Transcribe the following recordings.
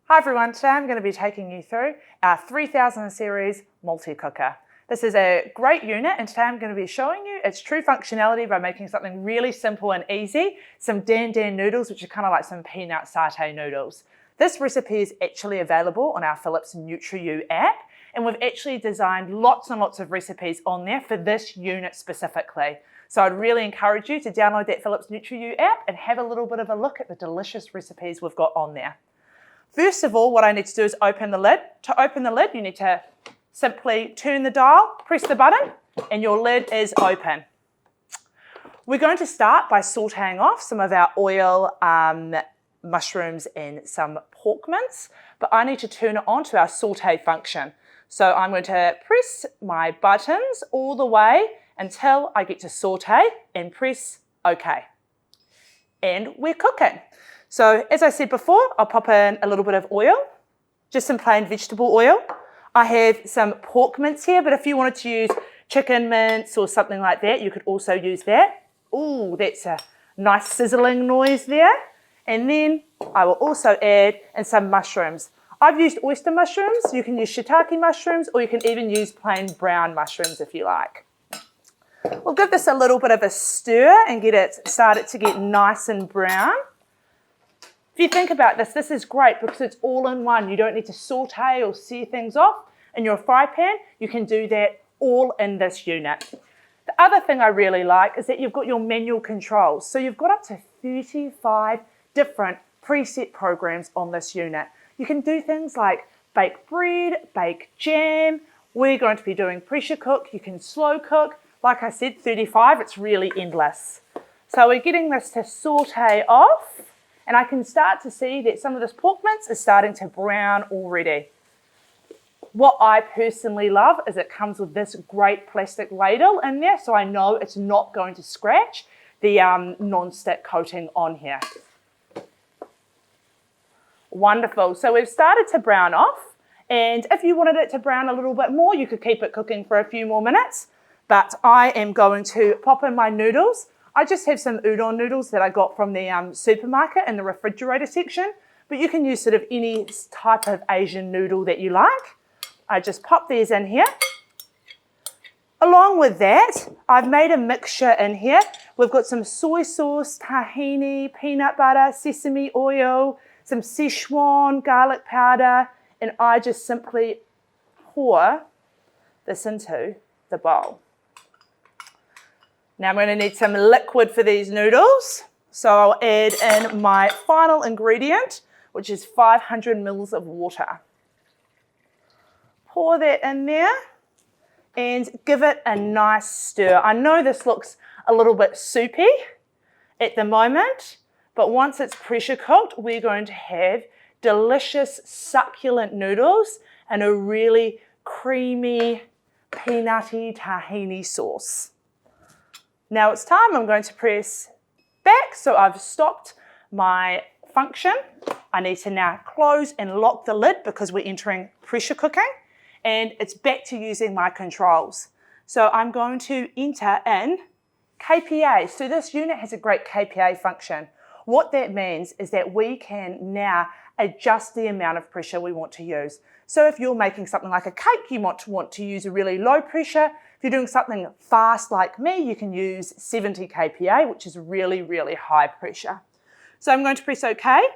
Hi everyone, today I'm going to be taking you through our 3000 series multi-cooker. This is a great unit and today I'm going to be showing you its true functionality by making something really simple and easy, some dan noodles, which are kind of like some peanut satay noodles. This recipe is actually available on our Philips NutriU app, and we've actually designed lots and lots of recipes on there for this unit specifically. So I'd really encourage you to download that Philips NutriU app and have a little bit of a look at the delicious recipes we've got on there. First of all, what I need to do is open the lid. To open the lid, you need to simply turn the dial, press the button, and your lid is open. We're going to start by sauteing off some of our oil, mushrooms, and some pork mince, but I need to turn it on to our saute function. So I'm going to press my buttons all the way until I get to saute and press OK. And we're cooking. So as I said before, I'll pop in a little bit of oil, just some plain vegetable oil. I have some pork mince here, but if you wanted to use chicken mince or something like that, you could also use that. Ooh, that's a nice sizzling noise there. And then I will also add in some mushrooms. I've used oyster mushrooms. You can use shiitake mushrooms, or you can even use plain brown mushrooms if you like. We'll give this a little bit of a stir and get it started to get nice and brown. If you think about this, this is great because it's all in one. You don't need to saute or sear things off in your fry pan. You can do that all in this unit. The other thing I really like is that you've got your manual controls. So you've got up to 35 different preset programs on this unit. You can do things like bake bread, bake jam. We're going to be doing pressure cook. You can slow cook. Like I said, 35, it's really endless. So we're getting this to saute off. And I can start to see that some of this pork mince is starting to brown already. What I personally love is it comes with this great plastic ladle in there, so I know it's not going to scratch the non-stick coating on here. Wonderful. So we've started to brown off, and if you wanted it to brown a little bit more, you could keep it cooking for a few more minutes, but I am going to pop in my noodles. I just have some udon noodles that I got from the supermarket in the refrigerator section, but you can use sort of any type of Asian noodle that you like. I just pop these in here. Along with that, I've made a mixture in here. We've got some soy sauce, tahini, peanut butter, sesame oil, some szechuan, garlic powder, and I just simply pour this into the bowl. Now I'm going to need some liquid for these noodles. So I'll add in my final ingredient, which is 500 mils of water. Pour that in there and give it a nice stir. I know this looks a little bit soupy at the moment, but once it's pressure cooked, we're going to have delicious succulent noodles and a really creamy peanutty tahini sauce. Now it's time. I'm going to press back. So I've stopped my function. I need to now close and lock the lid because we're entering pressure cooking, and it's back to using my controls. So I'm going to enter in kPa. So this unit has a great kPa function. What that means is that we can now adjust the amount of pressure we want to use. So if you're making something like a cake, you might want to use a really low pressure. If you're doing something fast like me, you can use 70 kPa, which is really, really high pressure. So I'm going to press OK.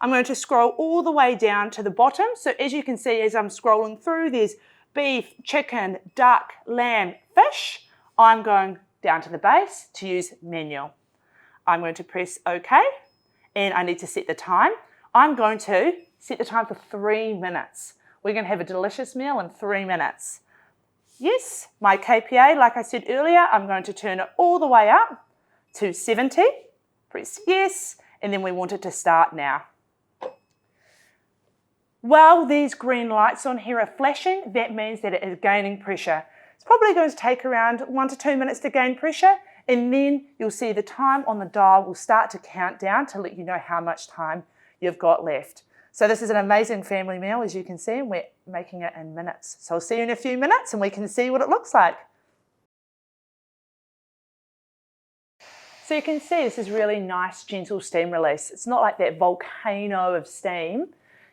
I'm going to scroll all the way down to the bottom. So as you can see, as I'm scrolling through, there's beef, chicken, duck, lamb, fish. I'm going down to the base to use manual. I'm going to press OK, and I need to set the time. I'm going to set the time for 3 minutes. We're going to have a delicious meal in 3 minutes. Yes, my kPa, like I said earlier, I'm going to turn it all the way up to 70. Press yes, and then we want it to start now. While these green lights on here are flashing, that means that it is gaining pressure. It's probably going to take around 1 to 2 minutes to gain pressure, and then you'll see the time on the dial will start to count down to let you know how much time you've got left. So this is an amazing family meal, as you can see, and we're making it in minutes. So I'll see you in a few minutes and we can see what it looks like. So you can see this is really nice, gentle steam release. It's not like that volcano of steam.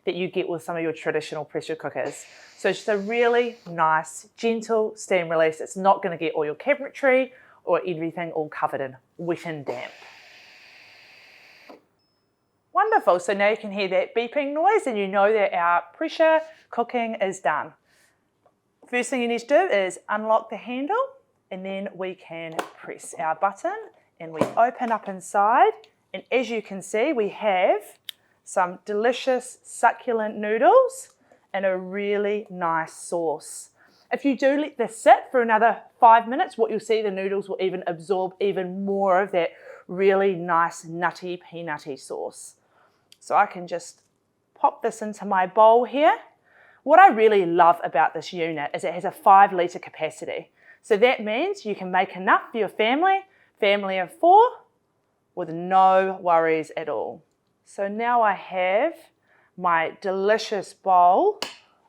that you get with some of your traditional pressure cookers. So it's just a really nice, gentle steam release. It's not going to get all your cabinetry or everything all covered in wet and damp. Wonderful, so now you can hear that beeping noise and you know that our pressure cooking is done. First thing you need to do is unlock the handle and then we can press our button and we open up inside, and as you can see we have some delicious succulent noodles and a really nice sauce. If you do let this sit for another 5 minutes, what you'll see, the noodles will even absorb even more of that really nice nutty peanutty sauce. So I can just pop this into my bowl here. What I really love about this unit is it has a 5 litre capacity. So that means you can make enough for your family of 4, with no worries at all. So now I have my delicious bowl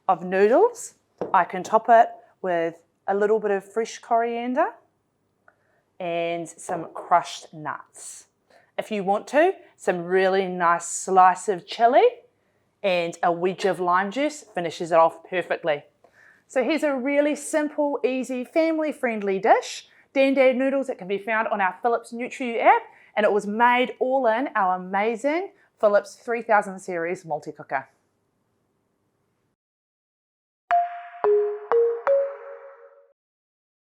of noodles. I can top it with a little bit of fresh coriander and some crushed nuts. If you want to, some really nice slice of chili and a wedge of lime juice finishes it off perfectly. So here's a really simple, easy, family-friendly dish, Dandad noodles that can be found on our Philips NutriU app, and it was made all in our amazing Philips 3000 series multi-cooker.